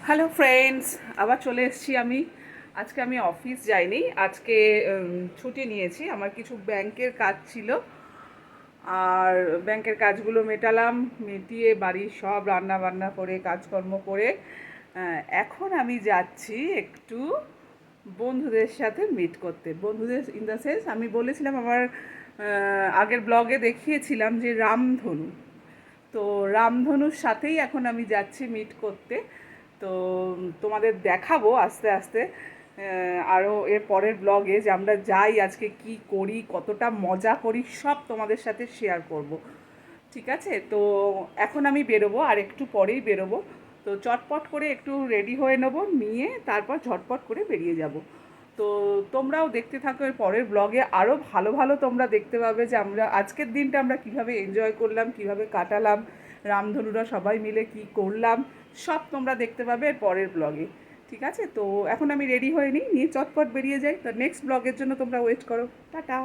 Hello friends, আবার চলে এসেছি আমি। আজকে আমি অফিস যাইনি, আজকে ছুটি নিয়েছি। আমার কিছু ব্যাংকের কাজ ছিল, আর ব্যাংকের কাজগুলো মেটালাম। মিটিয়ে বাড়ির সব রান্না বান্না করে কাজকর্ম করে এখন আমি যাচ্ছি একটু বন্ধুদের সাথে মিট করতে। বন্ধুদের ইন দ্য সেন্স, আমি বলেছিলাম আমার আগের ব্লগে দেখিয়েছিলাম যে রামধনু। তো রামধনুর সাথেই এখন আমি যাচ্ছি মিট করতে। তো তোমাদের দেখাবো আস্তে আস্তে আরও এর পরের ব্লগে যে আমরা যাই, আজকে কি করি, কতটা মজা করি, সব তোমাদের সাথে শেয়ার করব। ঠিক আছে? তো এখন আমি বেরোবো, আর একটু পরেই বেরোবো। তো চটপট করে একটু রেডি হয়ে নেবো, নিয়ে তারপর ঝটপট করে বেরিয়ে যাব। তো তোমরাও দেখতে থাকো, এর পরের ব্লগে আরও ভালো ভালো তোমরা দেখতে পাবে যে আমরা আজকের দিনটা আমরা কীভাবে এনজয় করলাম, কীভাবে কাটালাম, রামধনুরা সবাই মিলে কি করলাম, সব তোমরা দেখতে পাবে এর পরের ব্লগে। ঠিক আছে? তো এখন আমি রেডি হয়ে নিই, নিয়ে চটপট বেরিয়ে যাই। তো নেক্সট ব্লগের জন্য তোমরা ওয়েট করো। টাটা।